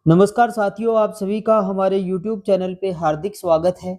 नमस्कार साथियों, आप सभी का हमारे YouTube चैनल पे हार्दिक स्वागत है।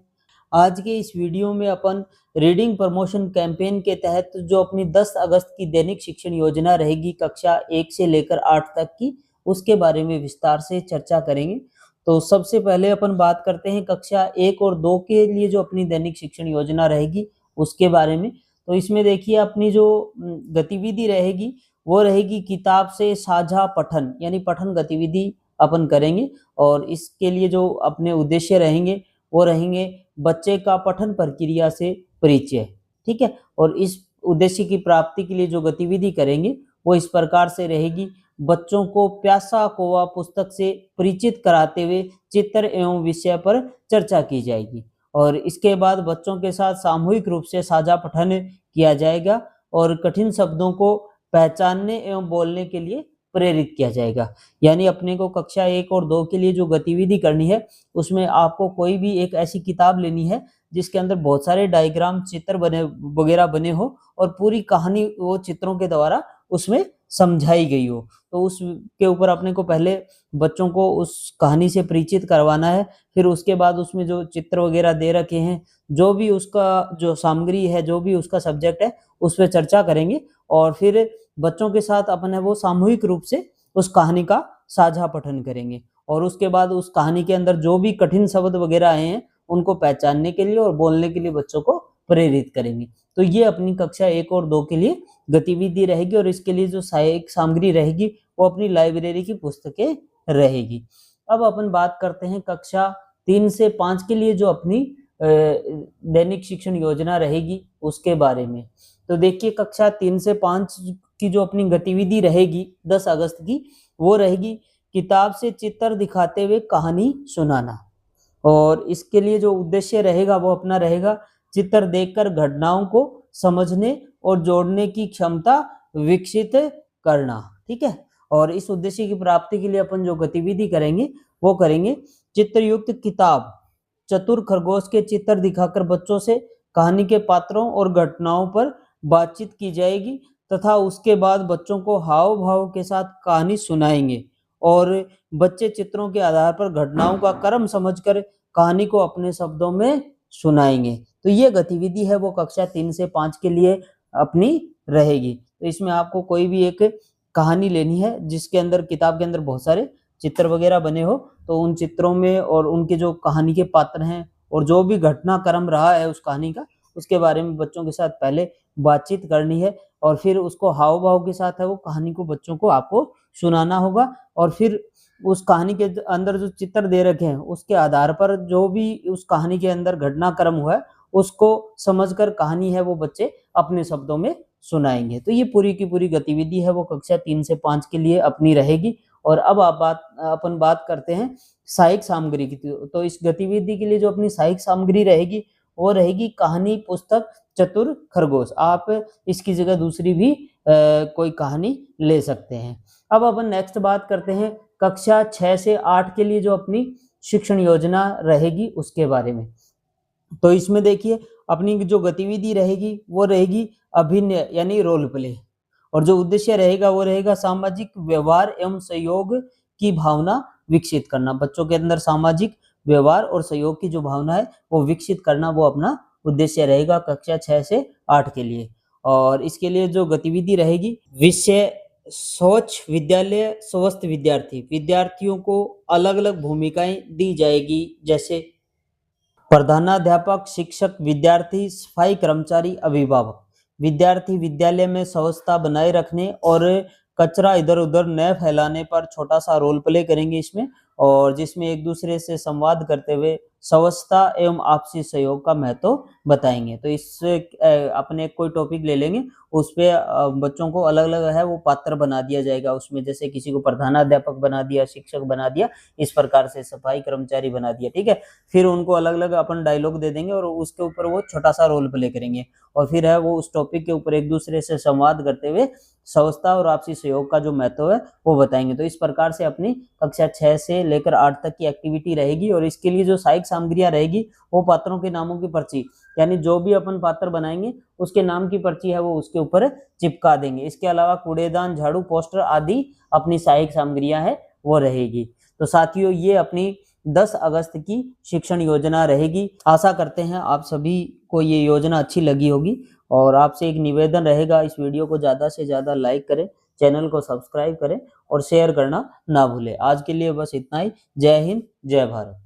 आज के इस वीडियो में अपन रीडिंग प्रमोशन कैंपेन के तहत जो अपनी 10 अगस्त की दैनिक शिक्षण योजना रहेगी कक्षा 1 से लेकर 8 तक की, उसके बारे में विस्तार से चर्चा करेंगे। तो सबसे पहले अपन बात करते हैं कक्षा 1 और 2 के लिए जो अपनी दैनिक शिक्षण योजना रहेगी उसके बारे में। तो इसमें देखिए अपनी जो गतिविधि रहेगी वो रहेगी किताब से साझा पठन, यानी पठन गतिविधि अपन करेंगे। और इसके लिए जो अपने उद्देश्य रहेंगे वो रहेंगे बच्चे का पठन प्रक्रिया से परिचय, ठीक है। और इस उद्देश्य की प्राप्ति के लिए जो गतिविधि करेंगे वो इस प्रकार से रहेगी। बच्चों को प्यासा कौवा पुस्तक से परिचित कराते हुए चित्र एवं विषय पर चर्चा की जाएगी। और इसके बाद बच्चों के साथ सामूहिक रूप से साझा पठन किया जाएगा और कठिन शब्दों को पहचानने एवं बोलने के लिए प्रेरित किया जाएगा। यानी अपने को कक्षा 1 और 2 के लिए जो गतिविधि करनी है उसमें आपको कोई भी एक ऐसी किताब लेनी है जिसके अंदर बहुत सारे डायग्राम, चित्र बने वगैरह बने हो और पूरी कहानी वो चित्रों के द्वारा उसमें समझाई गई हो। तो उसके ऊपर अपने को पहले बच्चों को उस कहानी से परिचित करवाना है। फिर उसके बाद उसमें जो चित्र वगैरह दे रखे हैं, जो भी उसका जो सामग्री है, जो भी उसका सब्जेक्ट है, उस पे चर्चा करेंगे। और फिर बच्चों के साथ अपन है वो सामूहिक रूप से उस कहानी का साझा पठन करेंगे। और उसके बाद उस कहानी के अंदर जो भी कठिन शब्द वगैरह आए हैं उनको पहचानने के लिए और बोलने के लिए बच्चों को प्रेरित करेंगे। तो ये अपनी कक्षा 1 और 2 के लिए गतिविधि रहेगी। और इसके लिए जो सहायक सामग्री रहेगी वो अपनी लाइब्रेरी की पुस्तकें रहेगी। अब अपन बात करते हैं कक्षा 3 से 5 के लिए जो अपनी दैनिक शिक्षण योजना रहेगी उसके बारे में। तो देखिए कक्षा 3 से 5 की जो अपनी गतिविधि रहेगी 10 अगस्त की, वो रहेगी किताब से चित्र दिखाते हुए कहानी सुनाना। और इसके लिए जो उद्देश्य रहेगा वो अपना रहेगा चित्र देखकर घटनाओं को समझने और जोड़ने की क्षमता विकसित करना, ठीक है। और इस उद्देश्य की प्राप्ति के लिए अपन जो गतिविधि करेंगे वो करेंगे चित्रयुक्त किताब। चतुर खरगोश के चित्र दिखाकर बच्चों से कहानी के पात्रों और घटनाओं पर बातचीत की जाएगी तथा उसके बाद बच्चों को हाव भाव के साथ कहानी सुनाएंगे। और बच्चे चित्रों के आधार पर घटनाओं का क्रम समझकर कहानी को अपने शब्दों में सुनाएंगे। तो ये गतिविधि है वो कक्षा 3 से 5 के लिए अपनी रहेगी। तो इसमें आपको कोई भी एक कहानी लेनी है जिसके अंदर किताब के अंदर बहुत सारे चित्र वगैरह बने हो, तो उन चित्रों में और उनके जो कहानी के पात्र हैं और जो भी घटनाक्रम रहा है उस कहानी का, उसके बारे में बच्चों के साथ पहले बातचीत करनी है। और फिर उसको हाव भाव के साथ है वो कहानी को बच्चों को आपको सुनाना होगा। और फिर उस कहानी के अंदर जो चित्र दे रखे हैं उसके आधार पर जो भी उस कहानी के अंदर घटनाक्रम हुआ है उसको समझकर कहानी है वो बच्चे अपने शब्दों में सुनाएंगे। तो ये पूरी की पूरी गतिविधि है वो कक्षा 3 से 5 के लिए अपनी रहेगी। और अब अपन बात करते हैं सहायक सामग्री की। तो इस गतिविधि के लिए जो अपनी सहायक सामग्री रहेगी वो रहेगी कहानी पुस्तक चतुर खरगोश। आप इसकी जगह दूसरी भी कोई कहानी ले सकते हैं। अब अपन नेक्स्ट बात करते हैं कक्षा 6 से 8 के लिए जो अपनी शिक्षण योजना रहेगी उसके बारे में। तो इसमें देखिए अपनी जो गतिविधि रहेगी वो रहेगी अभिनय यानी रोल प्ले। और जो उद्देश्य रहेगा वो रहेगा सामाजिक व्यवहार एवं सहयोग की भावना विकसित करना। बच्चों के अंदर सामाजिक व्यवहार और सहयोग की जो भावना है वो विकसित करना, वो अपना उद्देश्य रहेगा कक्षा 6 से 8 के लिए। और इसके लिए जो गतिविधि रहेगी विषय स्वच्छ विद्यालय स्वस्थ विद्यार्थी। विद्यार्थियों को अलग अलग भूमिकाएं दी जाएगी, जैसे प्रधानाध्यापक, शिक्षक, विद्यार्थी, सफाई कर्मचारी, अभिभावक। विद्यार्थी विद्यालय में स्वच्छता बनाए रखने और कचरा इधर उधर न फैलाने पर छोटा सा रोल प्ले करेंगे इसमें, और जिसमें एक दूसरे से संवाद करते हुए स्वच्छता एवं आपसी सहयोग का महत्व बताएंगे। तो इससे अपने कोई टॉपिक ले लेंगे, उस पे बच्चों को अलग अलग है वो पात्र बना दिया जाएगा उसमें, जैसे किसी को प्रधानाध्यापक बना दिया, शिक्षक बना दिया, इस प्रकार से सफाई कर्मचारी बना दिया, ठीक है। फिर उनको अलग अलग अपन डायलॉग दे देंगे और उसके ऊपर वो छोटा सा रोल प्ले करेंगे। और फिर है वो उस टॉपिक के ऊपर एक दूसरे से संवाद करते हुए स्वच्छता और आपसी सहयोग का जो महत्व है वो बताएंगे। तो इस प्रकार से अपनी कक्षा 6 से लेकर 8 तक की एक्टिविटी रहेगी। और इसके लिए जो सहायक सामग्रियां रहेगी वो पात्रों के नामों की पर्ची, यानी जो भी अपन पात्र बनाएंगे उसके नाम की पर्ची है वो उसके ऊपर चिपका देंगे। इसके अलावा कूड़ेदान, झाड़ू, पोस्टर आदि अपनी सहायक सामग्रियां है वो रहेगी। तो साथियों ये अपनी 10 अगस्त की शिक्षण योजना रहेगी। आशा करते हैं आप सभी को ये योजना अच्छी लगी होगी और आपसे एक निवेदन रहेगा, इस वीडियो को ज़्यादा से ज़्यादा लाइक करें, चैनल को सब्सक्राइब करें और शेयर करना ना भूलें। आज के लिए बस इतना ही। जय हिंद, जय भारत।